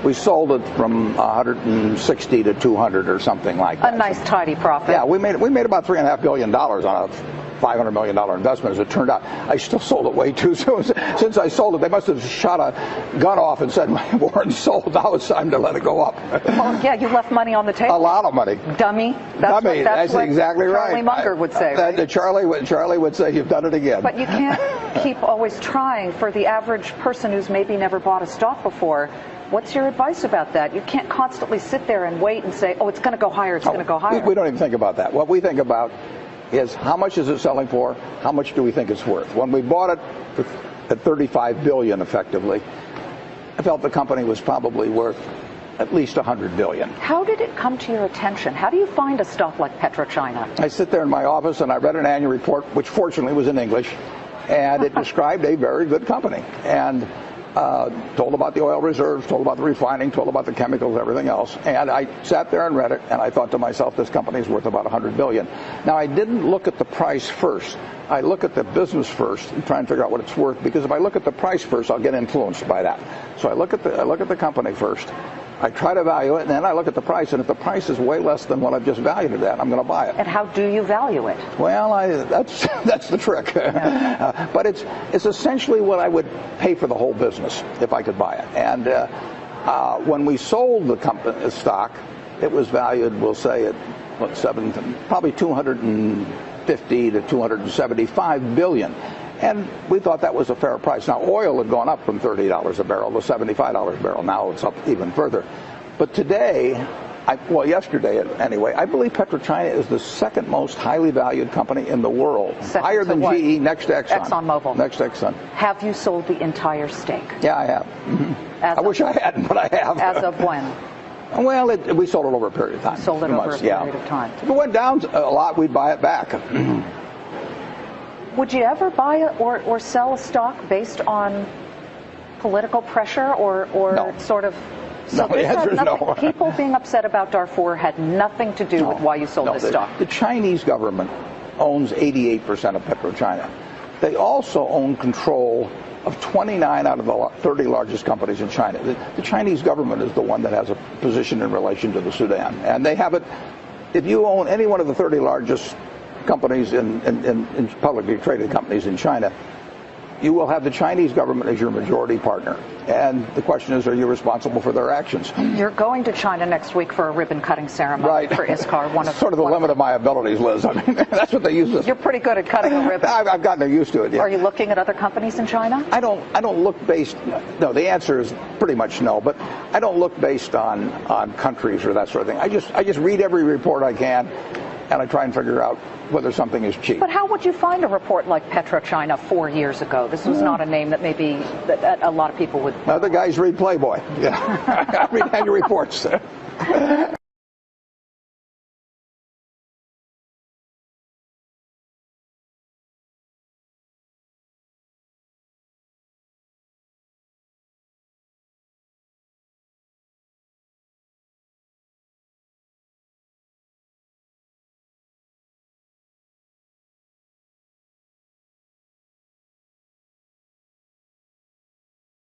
We sold it from 160 to 200 or something like that. A nice tidy profit. Yeah, we made about $3.5 billion on a $500 million investment, as it turned out. I still sold it way too soon. Since I sold it, they must have shot a gun off and said, Warren's sold, now it's time to let it go up. Well, yeah, you left money on the table. A lot of money. Dummy. That's what exactly right. Charlie Munger would say. Right? Charlie would say, you've done it again. But you can't keep always trying. For the average person who's maybe never bought a stock before, what's your advice about that? You can't constantly sit there and wait and say, oh, it's going to go higher, it's going to go higher. We don't even think about that. What we think about is how much is it selling for, how much do we think it's worth. When we bought it at $35 billion effectively, I felt the company was probably worth at least $100 billion. How did it come to your attention? How do you find a stock like PetroChina? I sit there in my office and I read an annual report, which fortunately was in English, and it described a very good company. And told about the oil reserves, told about the refining, told about the chemicals, everything else. And I sat there and read it, and I thought to myself, this company is worth about $100 billion. Now, I didn't look at the price first. I look at the business first and try and figure out what it's worth, because if I look at the price first, I'll get influenced by that. So I look at the company first. I try to value it, and then I look at the price, and if the price is way less than what I've just valued it at, I'm going to buy it. And how do you value it? Well, that's the trick. Yeah. But it's essentially what I would pay for the whole business if I could buy it. And when we sold the stock, it was valued, we'll say, at probably 250 to 275 billion. And we thought that was a fair price. Now, oil had gone up from $30 a barrel to $75 a barrel. Now it's up even further. But today, yesterday anyway, I believe PetroChina is the second most highly valued company in the world. Higher than GE, next to Exxon. ExxonMobil. Next to Exxon. Have you sold the entire stake? Yeah, I have. Mm-hmm. I wish I hadn't, but I have. As of when? Well, we sold it over a period of time. Sold it over a period of time. If it went down a lot, we'd buy it back. Would you ever buy or sell a stock based on political pressure or no. sort of? So no, the answer is no. People being upset about Darfur had nothing to do with why you sold this stock. The Chinese government owns 88% of PetroChina. They also own control of 29 out of the 30 largest companies in China. The Chinese government is the one that has a position in relation to the Sudan. And they have it, if you own any one of the 30 largest companies in publicly traded companies in China, you will have the Chinese government as your majority partner. And the question is, are you responsible for their actions? You're going to China next week for a ribbon-cutting ceremony right. for ISCAR. Sort of the limit of my abilities, Liz. I mean, that's what they use this. You're pretty good at cutting a ribbon. I've gotten used to it, yeah. Are you looking at other companies in China? I don't look based, no, the answer is pretty much no, but I don't look based on countries or that sort of thing. I just read every report I can, and I try and figure out whether something is cheap. But how would you find a report like PetroChina 4 years ago? This was not a name that maybe that a lot of people would. Other guys read Playboy. Yeah, I read annual reports.